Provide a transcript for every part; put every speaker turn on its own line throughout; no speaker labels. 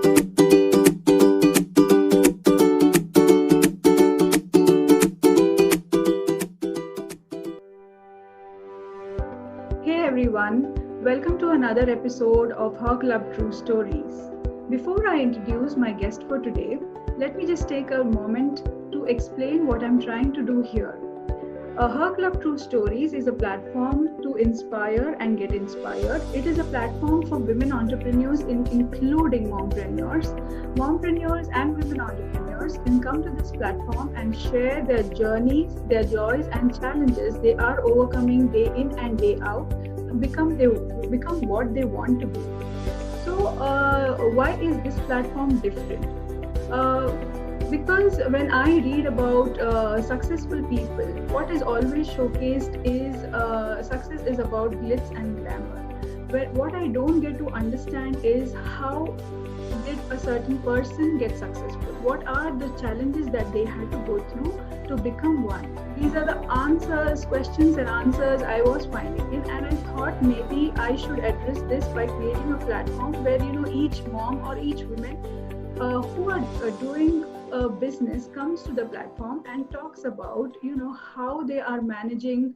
Hey everyone, welcome to another episode of Her Club True Stories. Before I introduce my guest for today, let me just take a moment to explain what I'm trying to do here. Her Club True Stories is a platform to inspire and get inspired. It is a platform for women entrepreneurs, including mompreneurs. Mompreneurs and women entrepreneurs can come to this platform and share their journeys, their joys and challenges they are overcoming day in and day out to become what they want to be. So, why is this platform different? Because when I read about successful people, what is always showcased is success is about glitz and glamour. But what I don't get to understand is how did a certain person get successful? What are the challenges that they had to go through to become one? These are the questions and answers I was finding in, and I thought maybe I should address this by creating a platform where each mom or each woman who are doing a business comes to the platform and talks about how they are managing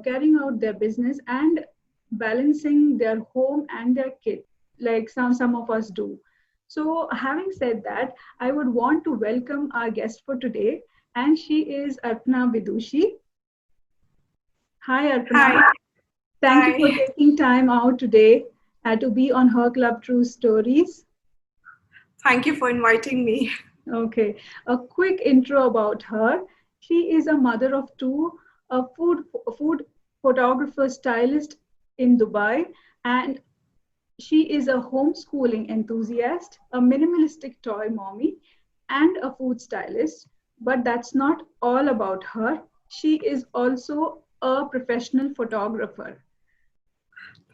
carrying out their business and balancing their home and their kid like some of us do. So having said that, I would want to welcome our guest for today, and she is Arpna Vidushi. Hi Arpna.
Hi.
Thank you for taking time out today to be on Her Club True Stories.
Thank you for inviting me.
Okay, a quick intro about her. She is a mother of two, a food photographer stylist in Dubai, and she is a homeschooling enthusiast, a minimalistic toy mommy, and a food stylist. But that's not all about her. She is also a professional photographer.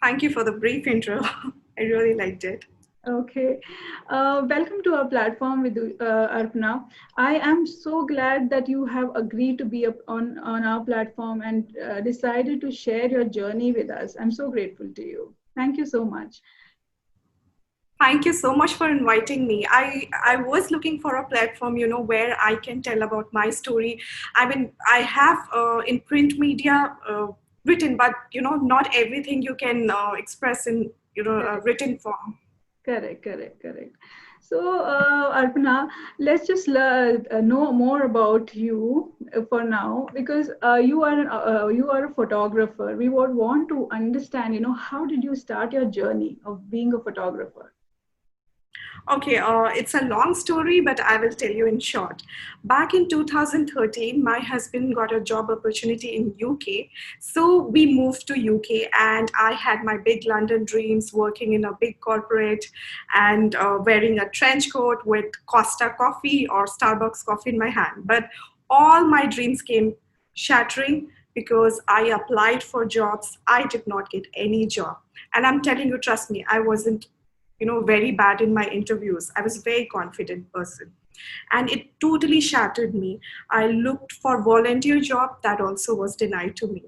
Thank you for the brief intro. I really liked it.
Okay. Welcome to our platform with Arpna. I am so glad that you have agreed to be on our platform and decided to share your journey with us. I'm so grateful to you. Thank you so much.
Thank you so much for inviting me. I was looking for a platform, where I can tell about my story. I mean, I have in print media written, but, not everything you can express in, written form.
Correct. So, Arpana, let's just know more about you for now, because you are a photographer. We would want to understand, how did you start your journey of being a photographer?
Okay, it's a long story, but I will tell you in short. Back in 2013, my husband got a job opportunity in UK. So we moved to UK, and I had my big London dreams, working in a big corporate and wearing a trench coat with Costa coffee or Starbucks coffee in my hand. But all my dreams came shattering because I applied for jobs. I did not get any job. And I'm telling you, trust me, I wasn't very bad in my interviews. I was a very confident person. And it totally shattered me. I looked for volunteer job that also was denied to me.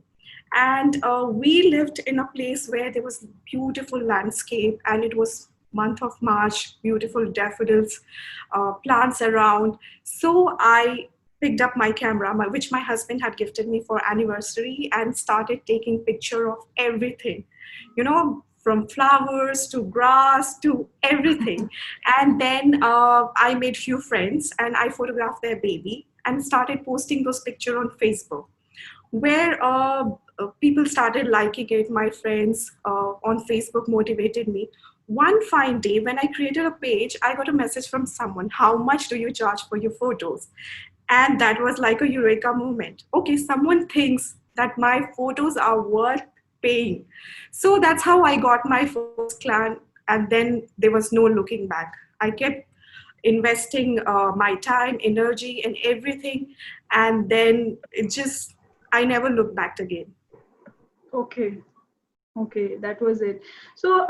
And we lived in a place where there was beautiful landscape, and it was month of March, beautiful daffodils, plants around. So I picked up my camera, which my husband had gifted me for anniversary, and started taking picture of everything. From flowers to grass to everything. And then I made few friends and I photographed their baby and started posting those pictures on Facebook, where people started liking it. My friends on Facebook motivated me. One fine day when I created a page, I got a message from someone, how much do you charge for your photos? And that was like a eureka moment. Okay, someone thinks that my photos are worth paying. So that's how I got my first client, and then there was no looking back. I kept investing my time, energy, and everything, and then I never looked back again.
Okay, that was it. So,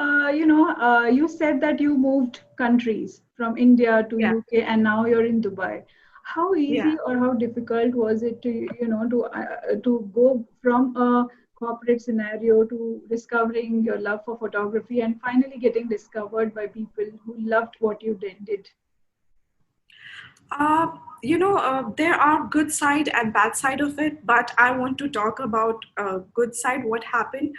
you said that you moved countries from India to
Yeah,
UK, and now you're in Dubai. How
yeah.
easy or how difficult was it to go from a corporate scenario to discovering your love for photography and finally getting discovered by people who loved what you did?
Uh, there are good side and bad side of it, but I want to talk about good side. What happened?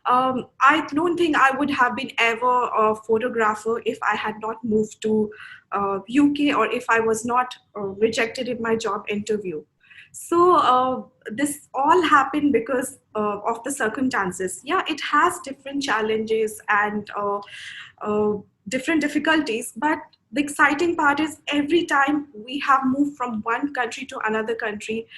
I don't think I would have been ever a photographer if I had not moved to UK, or if I was not rejected in my job interview. So this all happened because of the circumstances. Yeah, it has different challenges and uh, different difficulties, but the exciting part is every time we have moved from one country to another country,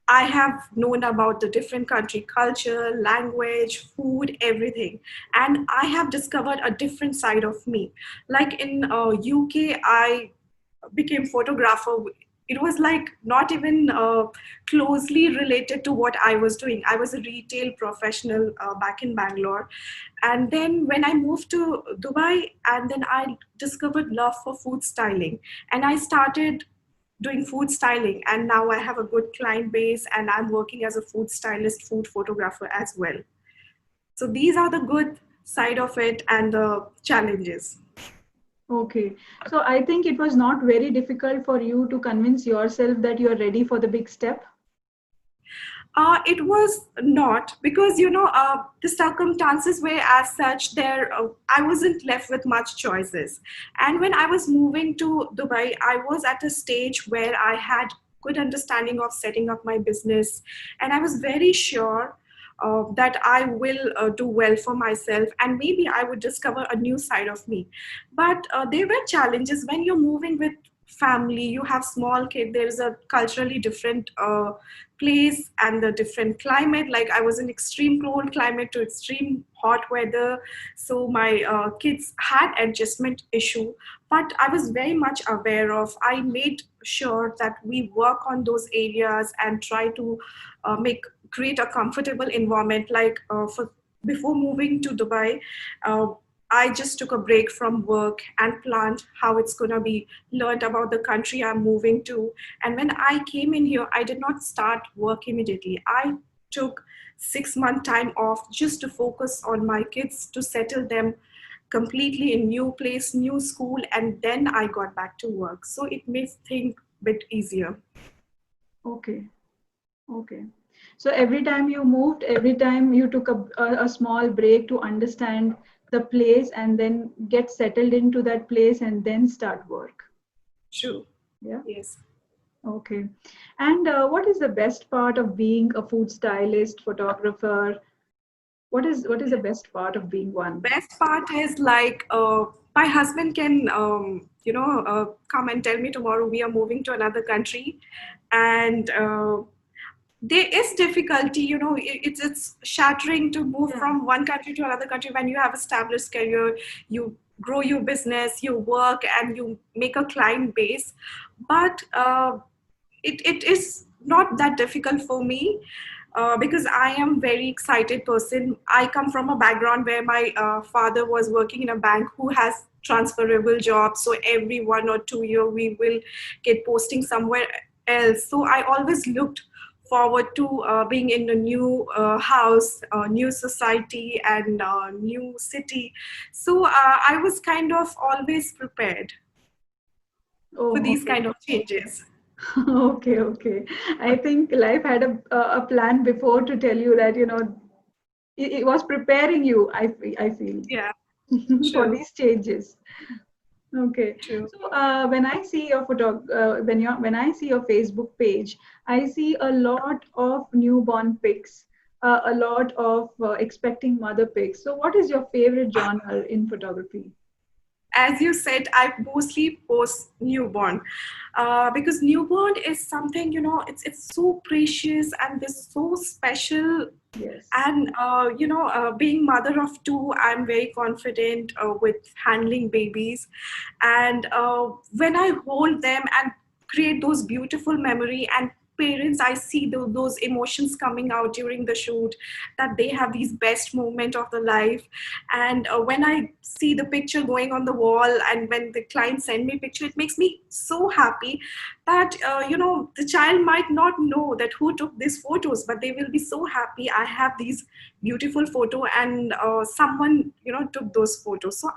I have known about the different country culture, language, food, everything, and I have discovered a different side of me. Like in UK, I became photographer. It was like not even closely related to what I was doing. I was a retail professional back in Bangalore, and then when I moved to Dubai, and then I discovered love for food styling, and I started doing food styling, and now I have a good client base, and I'm working as a food stylist, food photographer as well. So these are the good side of it and the challenges.
Okay. So I think it was not very difficult for you to convince yourself that you are ready for the big step.
It was not, because the circumstances were as such. There, I wasn't left with much choices. And when I was moving to Dubai, I was at a stage where I had good understanding of setting up my business, and I was very sure that I will do well for myself, and maybe I would discover a new side of me. But there were challenges when you're moving with family. You have small kid, there is a culturally different place and the different climate. Like I was in extreme cold climate to extreme hot weather, so my kids had adjustment issue, but I was very much aware of. I made sure that we work on those areas and try to make create a comfortable environment. Like for before moving to Dubai, uh, I just took a break from work and planned how it's going to be, learned about the country I'm moving to. And when I came in here, I did not start work immediately. I took 6 month time off just to focus on my kids, to settle them completely in new place, new school, and then I got back to work. So it makes things a bit easier.
Okay. Okay. So every time you moved, every time you took a small break to understand the place and then get settled into that place and then start work.
True.
Yeah.
Yes.
Okay. And what is the best part of being a food stylist, photographer? What is the best part of being one?
Best part is like my husband can come and tell me tomorrow we are moving to another country, and there is difficulty. It's shattering to move
Yeah.
from one country to another country when you have established career, you grow your business, you work, and you make a client base. But it is not that difficult for me, because I am very excited person. I come from a background where my father was working in a bank who has transferable jobs. So every 1 or 2 year we will get posting somewhere else. So I always looked forward to being in a new house, new society, and new city. So I was kind of always prepared for
Oh,
these
okay.
kind of changes.
Okay, okay. I think life had a plan before to tell you that, it was preparing you, I feel,
Yeah,
for
true,
these changes. Okay.
true.
So when I see your when I see your Facebook page, I see a lot of newborn pics, a lot of expecting mother pics. So what is your favorite genre in photography?
As you said, I mostly post newborn, because newborn is something, it's so precious and it's so special.
Yes.
And being mother of two, I'm very confident with handling babies. And when I hold them and create those beautiful memory, and parents, I see those emotions coming out during the shoot, that they have these best moment of the life. And when I see the picture going on the wall, and when the client send me picture, it makes me so happy that the child might not know that who took these photos, but they will be so happy I have these beautiful photo, and someone took those photos. So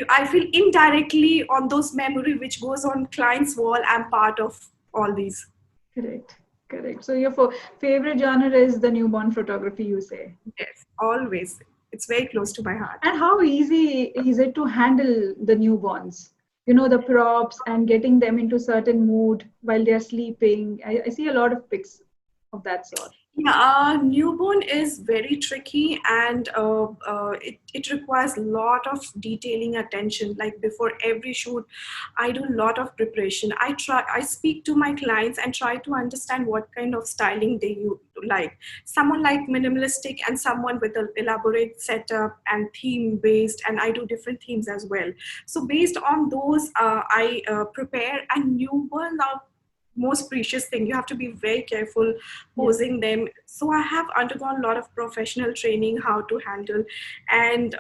I feel indirectly on those memory which goes on client's wall, I'm part of all these.
Correct. Correct. So your favorite genre is the newborn photography, you say.
Yes, always. It's very close to my heart.
And how easy is it to handle the newborns? You know, the props and getting them into certain mood while they're sleeping. I see a lot of pics of that sort.
Yeah, newborn is very tricky, and it requires a lot of detailing attention. Like before every shoot, I do a lot of preparation. I speak to my clients and try to understand what kind of styling like. Someone like minimalistic, and someone with an elaborate setup and theme based, and I do different themes as well. So based on those, I prepare. And newborn now, most precious thing, you have to be very careful
Yeah.
posing them. So I have undergone a lot of professional training how to handle, and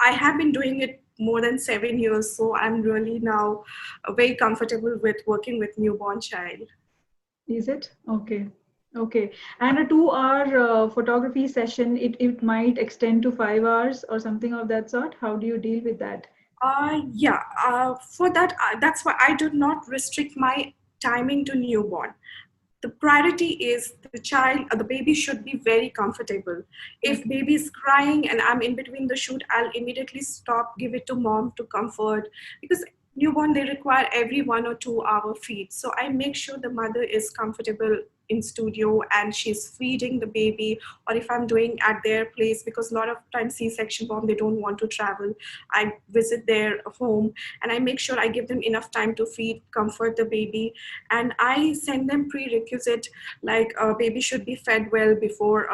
I have been doing it more than 7 years, so I'm really now very comfortable with working with newborn child.
Is it? Okay. Okay. And a 2 hour photography session, it might extend to 5 hours or something of that sort. How do you deal with that?
Yeah, for that, that's why I do not restrict my timing to newborn. The priority is the baby should be very comfortable. If
Okay.
baby is crying and I'm in between the shoot, I'll immediately stop, give it to mom to comfort, because newborn, they require every 1 or 2 hour feed. So I make sure the mother is comfortable in studio and she's feeding the baby. Or if I'm doing at their place, because a lot of times C-section mom, they don't want to travel, I visit their home and I make sure I give them enough time to feed, comfort the baby. And I send them prerequisite, like baby should be fed well before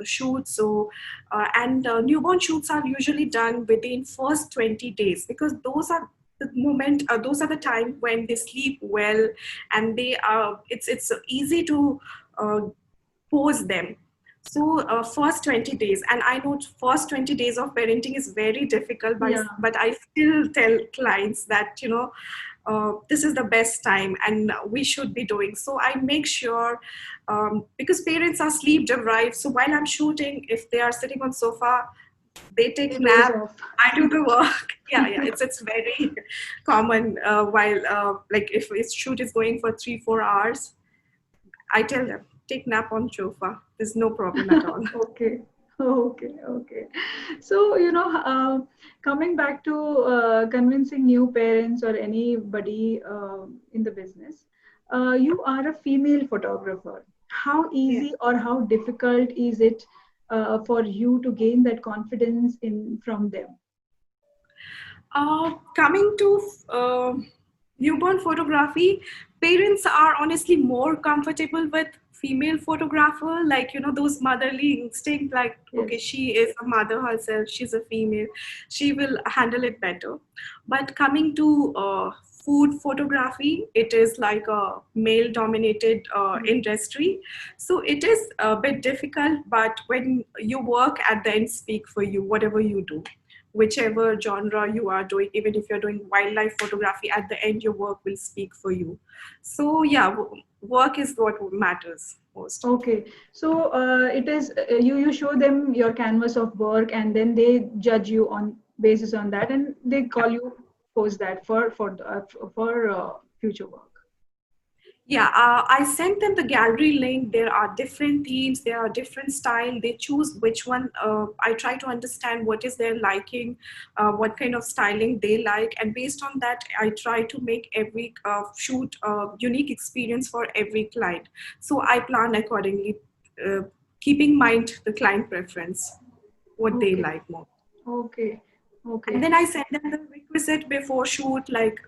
shoot. So and newborn shoots are usually done within first 20 days, because those are the time when they sleep well, and they are it's easy to uh, pose them. So first 20 days, and I know first 20 days of parenting is very difficult,
Yeah.
but I still tell clients that this is the best time and we should be doing. So I make sure, because parents are sleep deprived, so while I'm shooting, if they are sitting on sofa, they take
It goes
nap,
off.
I do the work. Yeah, it's very common. While like if a shoot is going for 3-4 hours, I tell them, take nap on sofa. There's no problem at all.
Okay. Okay. Okay. So, coming back to convincing new parents or anybody in the business, you are a female photographer. How
Yeah.
easy or how difficult is it for you to gain that confidence in from them?
Coming to newborn photography, parents are honestly more comfortable with female photographer, like those motherly instinct, like okay,
Yes.
she is a mother herself, she's a female, she will handle it better. But coming to food photography, it is like a male dominated industry, so it is a bit difficult. But when you work, at the end speak for you, whatever you do, whichever genre you are doing, even if you're doing wildlife photography, at the end your work will speak for you. So yeah, work is what matters most.
Okay, so it is you show them your canvas of work, and then they judge you on basis on that, and they call you post that for future work.
Yeah, I sent them the gallery link. There are different themes, there are different style. They choose which one. I try to understand what is their liking, what kind of styling they like, and based on that, I try to make every shoot unique experience for every client. So I plan accordingly, uh, keeping in mind the client preference, what they
Okay,
like more.
okay,
And
okay,
then I send them the requisite before shoot, like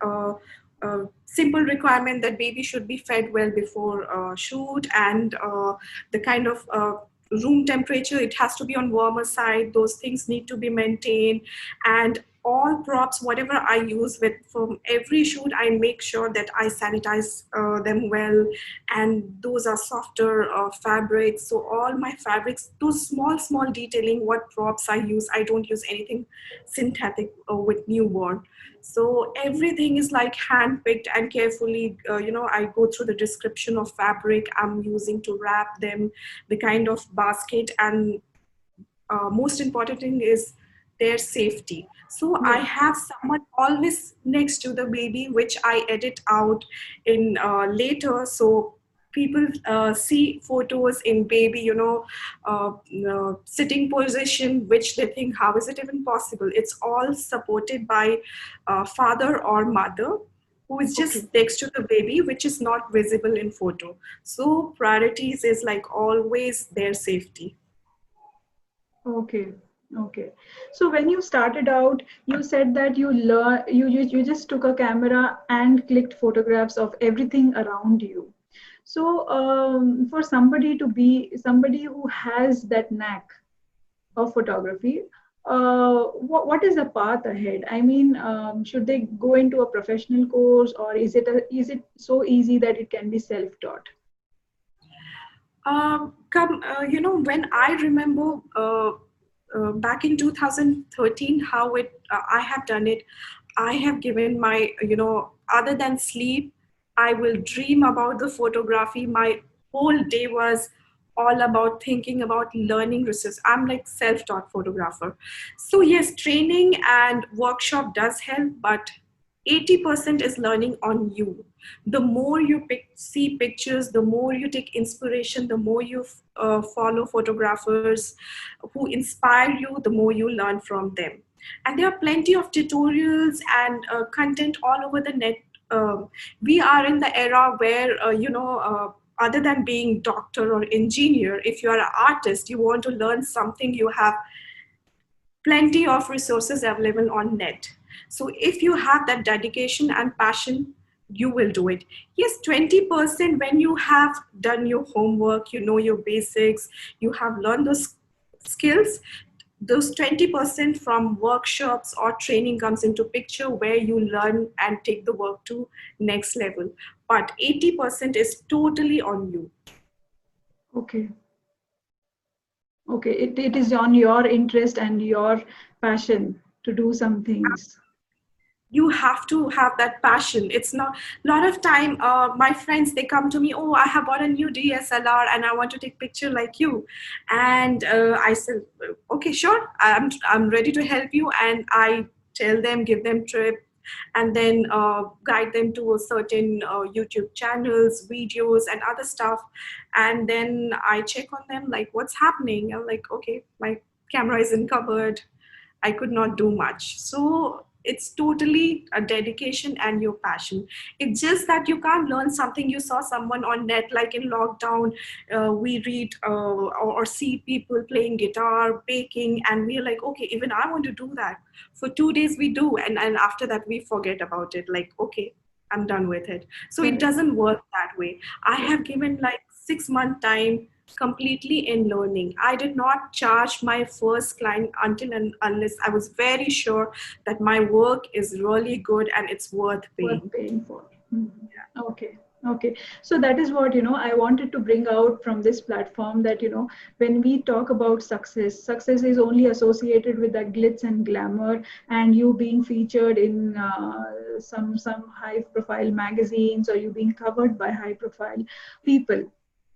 simple requirement that baby should be fed well before shoot, and the kind of room temperature, it has to be on warmer side, those things need to be maintained. And all props, whatever I use with from every shoot, I make sure that I sanitize them well, and those are softer fabrics. So all my fabrics, those small detailing, what props I use, I don't use anything synthetic with newborn. So everything is like hand picked and carefully, I go through the description of fabric I'm using to wrap them, the kind of basket, and most important thing is their safety. So I
Yeah.
have someone always next to the baby, which I edit out in later. So people see photos in baby, sitting position, which they think, how is it even possible? It's all supported by father or mother who is
Okay.
just next to the baby, which is not visible in photo. So priorities is like always their safety.
Okay. Okay. So when you started out, you said that you just took a camera and clicked photographs of everything around you. So for somebody who has that knack of photography, what is the path ahead? I mean, should they go into a professional course, or is it so easy that it can be self-taught?
When I remember back in 2013, how I have done it, I have given my, other than sleep, I will dream about the photography. My whole day was all about thinking about learning research. I'm like self-taught photographer. So yes, training and workshop does help, but 80% is learning on you. The more you see pictures, the more you take inspiration, the more you follow photographers who inspire you, the more you learn from them. And there are plenty of tutorials and content all over the net. We are in the era where other than being doctor or engineer, if you are an artist, you want to learn something, you have plenty of resources available on net. So if you have that dedication and passion, you will do it. Yes, 20% when you have done your homework, you know your basics, you have learned those skills, those 20% from workshops or training comes into picture where you learn and take the work to next level. But 80% is totally on you.
Okay. Okay. It is on your interest and your passion to do some things.
You have to have that passion. It's not a lot of time, my friends, they come to me, oh, I have bought a new DSLR and I want to take picture like you. And I said, okay, sure, I'm ready to help you. And I tell them, give them trip, and then guide them to a certain YouTube channels, videos, and other stuff. And then I check on them, like, what's happening. I'm like, okay, my camera is in cupboard, I could not do much. So it's totally a dedication and your passion. It's just that you can't learn something you saw someone on net, like in lockdown. We read or see people playing guitar, baking, and we're like, okay, even I want to do that. For 2 days we do, and after that we forget about it. Like, okay, I'm done with it. So it
Correct.
doesn't work that way. I
Yeah.
have given like 6 month time completely in learning. I did not charge my first client until and unless I was very sure that my work is really good and it's worth
Worth
paying.
paying for. Mhm. Okay. Okay. So that is what, I wanted to bring out from this platform, that, when we talk about success, success is only associated with that glitz and glamour, and you being featured in some high profile magazines, or you being covered by high profile people.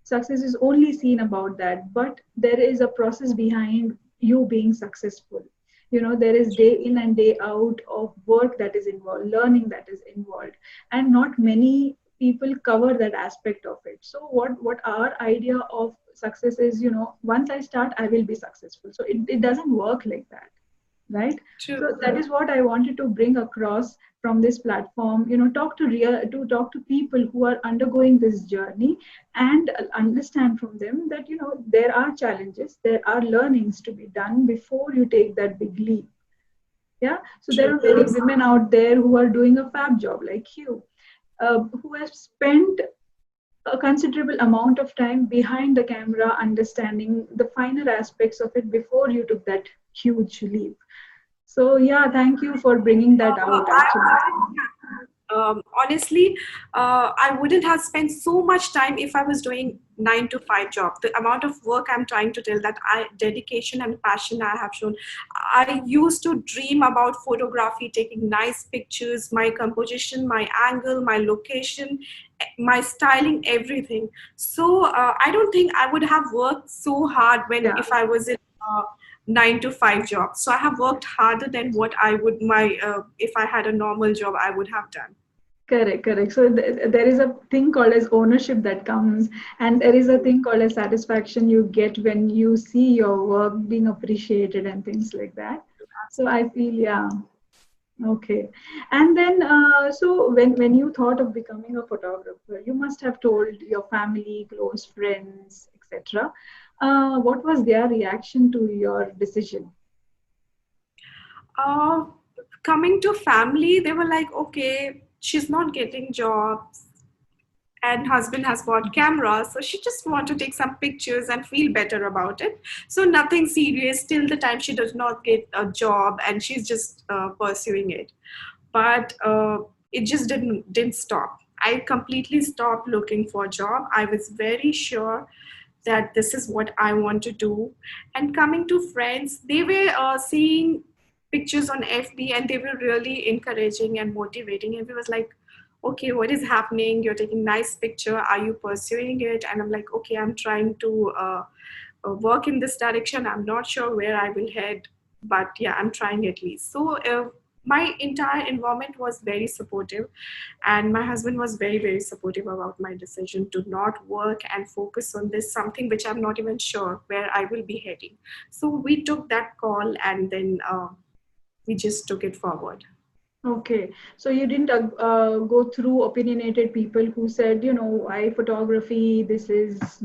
Success is only seen about that, but there is a process behind you being successful. There is day in and day out of work that is involved, learning that is involved, and not many people cover that aspect of it. So what our idea of success is, once I start, I will be successful. So it doesn't work like that, right?
True.
So that is what I wanted to bring across from this platform. Talk to people who are undergoing this journey, and understand from them that, there are challenges, there are learnings to be done before you take that big leap. Yeah. So there
True.
are many women out there who are doing a fab job like you, who have spent a considerable amount of time behind the camera, understanding the finer aspects of it before you took that huge leap. So yeah, thank you for bringing that out
I
actually.
wouldn't honestly, I wouldn't have spent so much time if I was doing 9 to 5 job. The amount of work I'm trying to tell, that I dedication and passion I have shown. I used to dream about photography, taking nice pictures, my composition, my angle, my location, my styling, everything. So I don't think I would have worked so hard when
Yeah.
if I was in 9 to 5 job. So I have worked harder than what I would my if I had a normal job I would have done.
Correct, correct. So there is a thing called as ownership that comes, and there is a thing called as satisfaction you get when you see your work being appreciated and things like that. So I feel, yeah, okay. And then, so when you thought of becoming a photographer, you must have told your family, close friends, etc. What was their reaction to your decision?
Uh, Coming to family, they were like, okay, she's not getting jobs, and husband has bought cameras, so she just want to take some pictures and feel better about it. So nothing serious till the time she does not get a job, and she's just pursuing it. But it just didn't stop. I completely stopped looking for a job. I was very sure that this is what I want to do. And coming to friends, they were seeing pictures on FB, and they were really encouraging and motivating. And we was like, okay, what is happening? You're taking nice picture. Are you pursuing it? And I'm like, okay, I'm trying to work in this direction. I'm not sure where I will head, but yeah, I'm trying at least. So my entire environment was very supportive, and my husband was very, very supportive about my decision to not work and focus on this something which I'm not even sure where I will be heading. So we took that call, and then we just took it forward.
Okay, so you didn't go through opinionated people who said, why photography? This is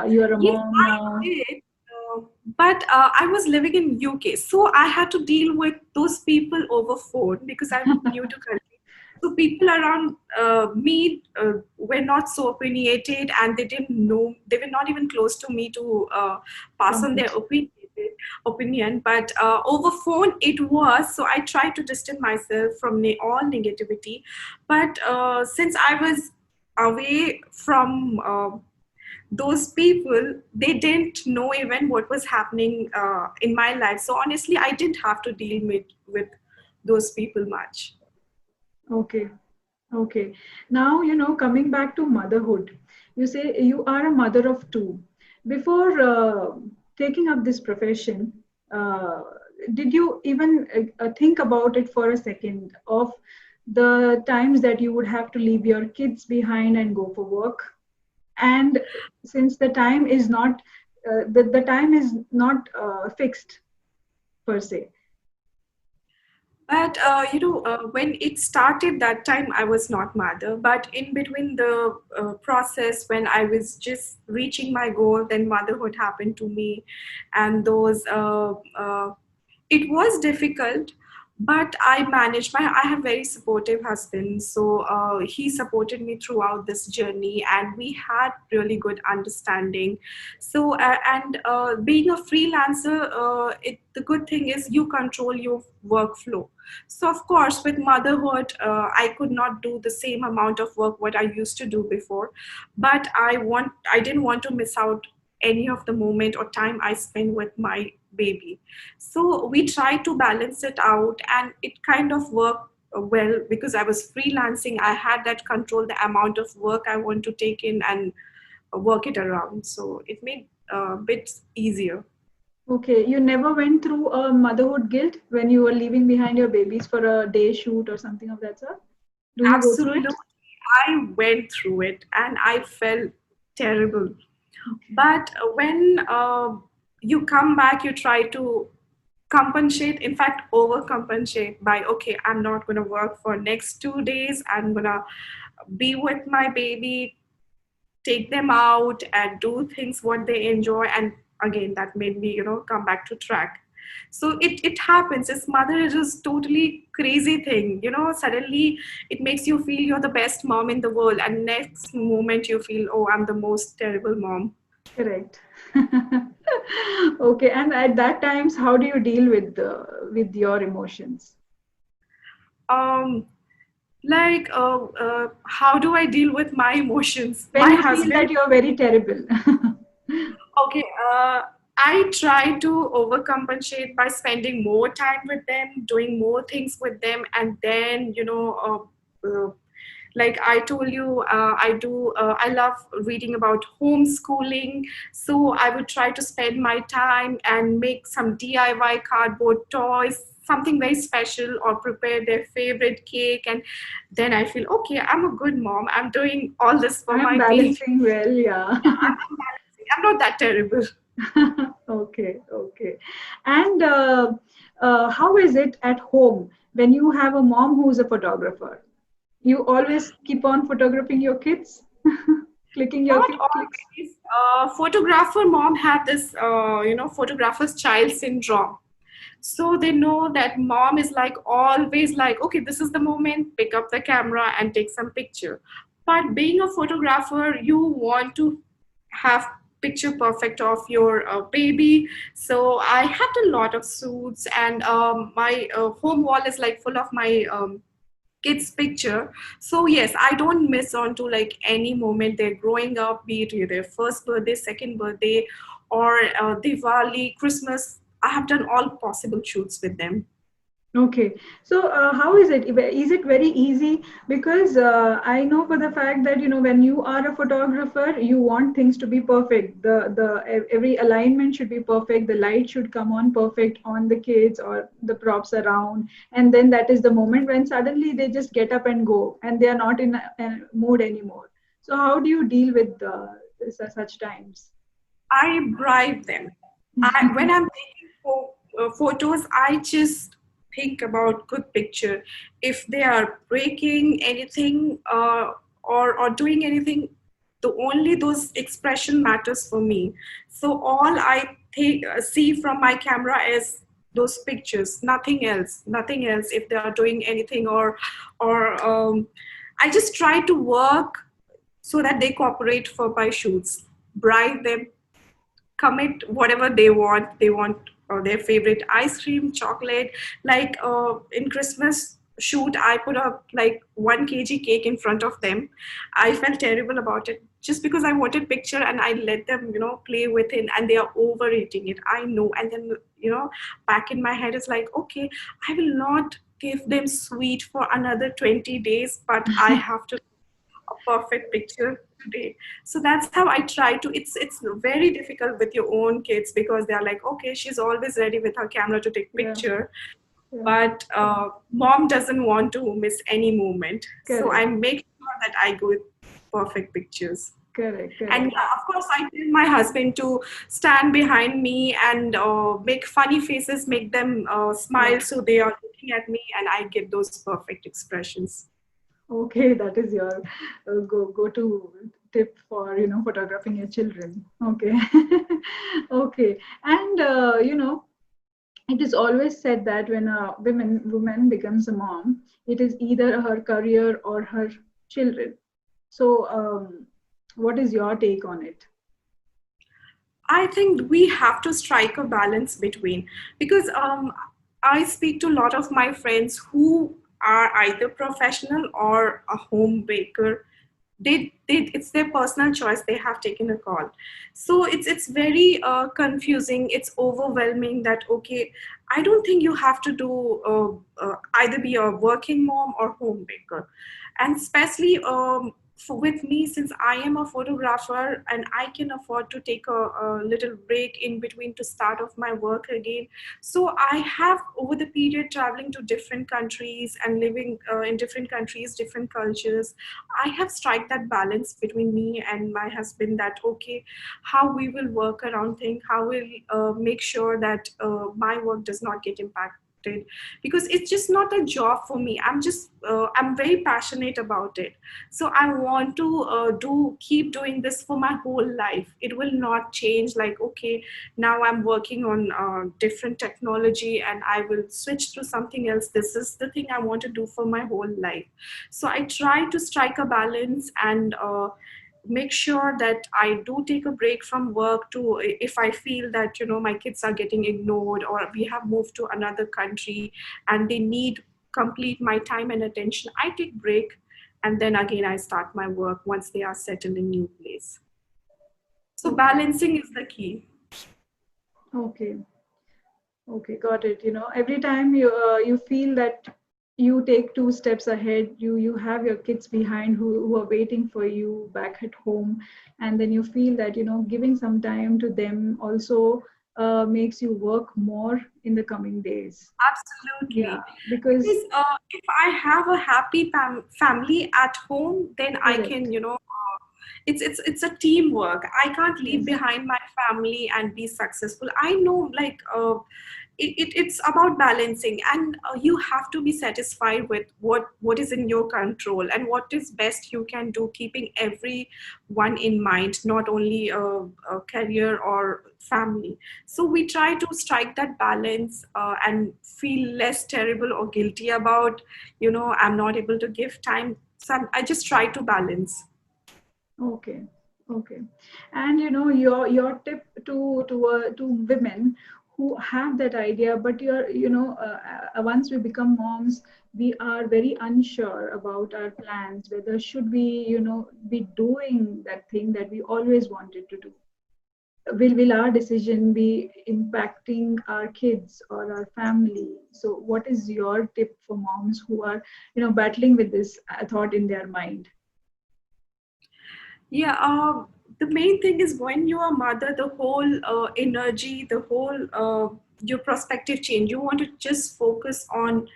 you are a
Yes,
mom
I
now.
did. But I was living in UK, so I had to deal with those people over phone because I'm new to country. So people around me were not so opinionated, and they didn't know. They were not even close to me to pass on their
Complete.
opinion. But over phone, it was. So I tried to distance myself from all negativity. But since I was away from those people, they didn't know even what was happening in my life. So honestly, I didn't have to deal with those people much.
Okay. Okay. Now, coming back to motherhood, you say you are a mother of two. Before taking up this profession, uh, did you even think about it for a second of the times that you would have to leave your kids behind and go for work? And since the time is not, the time is not fixed per se.
But when it started, that time I was not mother. But in between the process, when I was just reaching my goal, then motherhood happened to me, and those it was difficult, but I managed. I have very supportive husband, so he supported me throughout this journey, and we had really good understanding. So and being a freelancer, the good thing is you control your workflow. So of course, with motherhood, I could not do the same amount of work what I used to do before, but I didn't want to miss out any of the moment or time I spend with my baby. So we tried to balance it out, and it kind of worked well because I was freelancing. I had that control, the amount of work I want to take in and work it around. So it made a bit easier.
Okay, you never went through a motherhood guilt when you were leaving behind your babies for a day shoot or something of that sort? Do you go through
Absolutely.
it?
I went through it and I felt terrible.
Okay.
But when you come back, you try to compensate, in fact overcompensate by, okay, I'm not going to work for next 2 days, I'm going to be with my baby, take them out and do things what they enjoy. And again, that made me come back to track. So it happens. As mother, it is totally crazy thing, suddenly it makes you feel you're the best mom in the world, and next moment you feel, oh, I'm the most terrible mom.
Correct. Okay, and at that times, how do you deal with your emotions
Um, how do I deal with my emotions?
when
My
you feel
husband.
that you're very terrible?
Okay, I try to overcompensate by spending more time with them, doing more things with them, and then, like I told you, I love reading about homeschooling. So I would try to spend my time and make some DIY cardboard toys, something very special, or prepare their favorite cake. And then I feel, okay, I'm a good mom. I'm doing all this for
I'm
my baby.
balancing well, yeah.
I'm balancing. I'm not that terrible.
Okay, okay. And how is it at home when you have a mom who's a photographer? You always keep on photographing your kids, clicking your
Not
kids' clicks.
always. Photographer mom have this, photographer's child syndrome. So they know that mom is like always like, okay, this is the moment, pick up the camera and take some picture. But being a photographer, you want to have picture perfect of your baby. So I had a lot of suits, and my home wall is like full of my kids picture. So yes, I don't miss on to like any moment they're growing up, be it their first birthday, second birthday, or Diwali, Christmas. I have done all possible shoots with them.
Okay, so how is it? Is it very easy? Because I know for the fact that when you are a photographer, you want things to be perfect. Every alignment should be perfect. The light should come on perfect on the kids or the props around, and then that is the moment when suddenly they just get up and go, and they are not in a mood anymore. So how do you deal with such times?
I bribe them. When I'm taking photos, I just think about good picture. If they are breaking anything, or doing anything, the only those expression matters for me. So all I see from my camera is those pictures, nothing else, nothing else. If they are doing anything, or I just try to work so that they cooperate for my shoots, bribe them, commit whatever they want. They want their favorite ice cream, chocolate. Like in Christmas shoot, I put up like 1 kg cake in front of them. I felt terrible about it just because I wanted picture, and I let them, play with it, and they are overeating it. I know. And then, back in my head is like, okay, I will not give them sweet for another 20 days, but I have to a perfect picture today. So that's how I try to. It's very difficult with your own kids because they're like, okay, she's always ready with her camera to take
Yeah,
picture,
yeah,
but mom doesn't want to miss any moment. So I
correct,
make sure that I go with perfect pictures.
correct,
And
correct.
yeah, of course, I tell my husband to stand behind me and make funny faces, make them
Yeah.
smile so they are looking at me, and I get those perfect expressions.
Okay, that is your go to tip for photographing your children. Okay, okay, and it is always said that when a woman becomes a mom, it is either her career or her children. So, what is your take on it?
I think we have to strike a balance between, because I speak to a lot of my friends who are either professional or a home baker. It's their personal choice. They have taken a call. So it's very confusing. It's overwhelming that, okay, I don't think you have to do either be a working mom or home baker. And especially with me, since I am a photographer and I can afford to take a little break in between to start off my work again. So I have, over the period, traveling to different countries and living in different countries, different cultures, I have strike that balance between me and my husband, that okay, how we will work around things, how we'll make sure that my work does not get impacted, because it's just not a job for me. I'm very passionate about it. So I want to keep doing this for my whole life. It will not change, like, okay, now I'm working on different technology and I will switch to something else. This is the thing I want to do for my whole life. So I try to strike a balance, and make sure that I do take a break from work to, if I feel that, my kids are getting ignored or we have moved to another country and they need complete my time and attention, I take break and then again I start my work once they are settled in new place. So
Okay.
balancing is the key.
Okay. Okay, got it. Every time you feel that you take two steps ahead, you have your kids behind who are waiting for you back at home, and then you feel that giving some time to them also makes you work more in the coming days. Yeah,
Absolutely.
because
Because if I have a happy family at home, then I can,
correct.
it's a teamwork. I can't leave
Yes.
behind my family and be successful. I know, like, it's about balancing, and you have to be satisfied with what is in your control and what is best you can do, keeping everyone in mind, not only a career or family. So we try to strike that balance, and feel less terrible or guilty about, I'm not able to give time. So I just try to balance.
Okay, okay. And your tip to women who have that idea, but once we become moms, we are very unsure about our plans, whether should we be doing that thing that we always wanted to do. Will our decision be impacting our kids or our family? So what is your tip for moms who are battling with this thought in their mind?
Yeah, the main thing is when you are mother, the whole energy, the whole your perspective change. You want to just focus on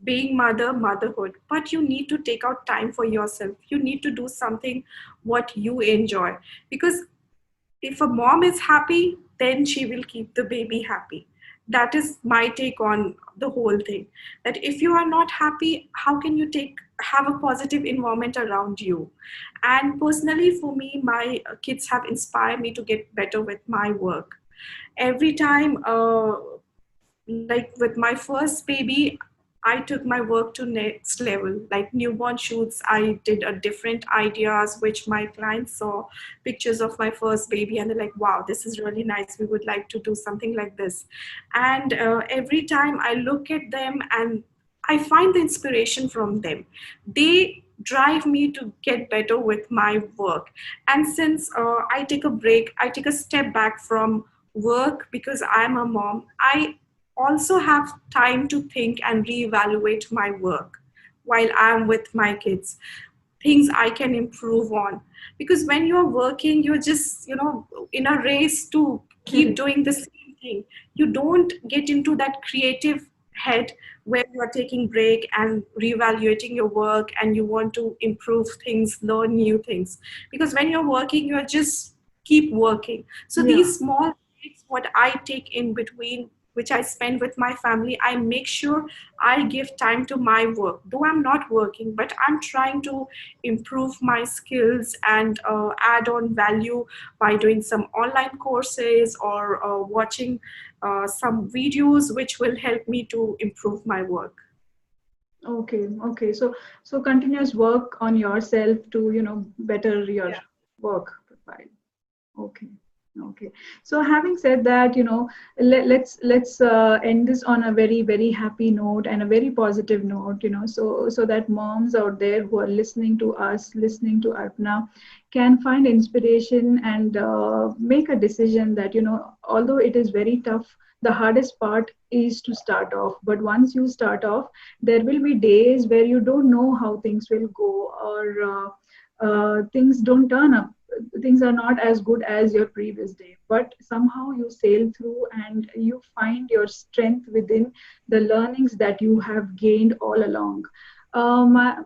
being motherhood, but you need to take out time for yourself. You need to do something what you enjoy, because if a mom is happy, then she will keep the baby happy. That is my take on the whole thing. That if you are not happy, how can you have a positive environment around you? And personally, for me, my kids have inspired me to get better with my work. Every time, like with my first baby, I took my work to next level. Like newborn shoots, I did a different ideas which my clients saw pictures of my first baby and they're like, wow, this is really nice, we would like to do something like this. And every time I look at them and I find the inspiration from them, they drive me to get better with my work. And since I take a break, I take a step back from work because I'm a mom, I also have time to think and reevaluate my work while I'm with my kids, things I can improve on. Because when you're working, you're just, in a race to keep
Correct.
doing the same thing. You don't get into that creative head where you are taking break and reevaluating your work and you want to improve things, learn new things. Because when you're working, you're just keep working. So
Yeah.
these small breaks, what I take in between, which I spend with my family, I make sure I give time to my work. Though I'm not working, but I'm trying to improve my skills and add on value by doing some online courses or watching some videos which will help me to improve my work.
Okay, okay. So continuous work on yourself to, better your
Yeah.
work profile. Okay. Okay. So having said that, let's end this on a very, very happy note and a very positive note, so that moms out there who are listening to us, listening to Arpna, can find inspiration and make a decision that, although it is very tough, the hardest part is to start off. But once you start off, there will be days where you don't know how things will go, or things don't turn up, things are not as good as your previous day, but somehow you sail through and you find your strength within the learnings that you have gained all along.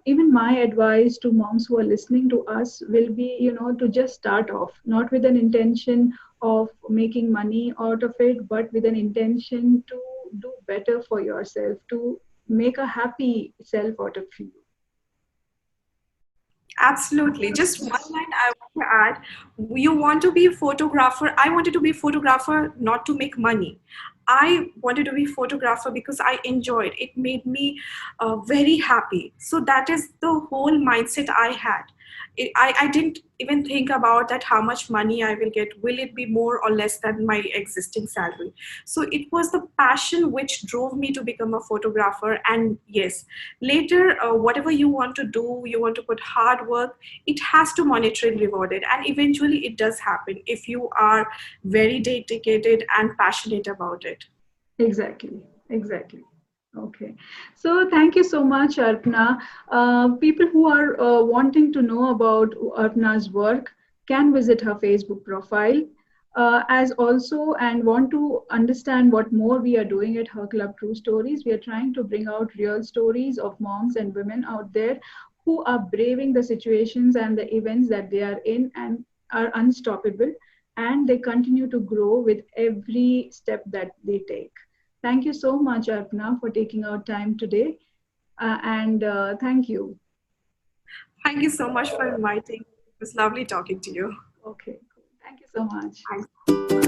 Even my advice to moms who are listening to us will be, to just start off, not with an intention of making money out of it, but with an intention to do better for yourself, to make a happy self out of you.
Absolutely. Just one line I want to add. You want to be a photographer. I wanted to be a photographer not to make money. I wanted to be a photographer because I enjoyed it. It made me very happy. So that is the whole mindset I had. I didn't even think about that how much money I will get. Will it be more or less than my existing salary? So it was the passion which drove me to become a photographer. And yes, later, whatever you want to do, you want to put hard work, it has to monetarily rewarded. And eventually it does happen if you are very dedicated and passionate about it.
Exactly, exactly. Okay. So thank you so much, Arpna. People who are wanting to know about Arpna's work can visit her Facebook profile. As also, and want to understand what more we are doing at Her Club True Stories. We are trying to bring out real stories of moms and women out there who are braving the situations and the events that they are in and are unstoppable, and they continue to grow with every step that they take. Thank you so much, Arpna, for taking our time today. And thank you.
Thank you so much for inviting. It was lovely talking to you.
Okay, cool. Thank you so much.
Thanks.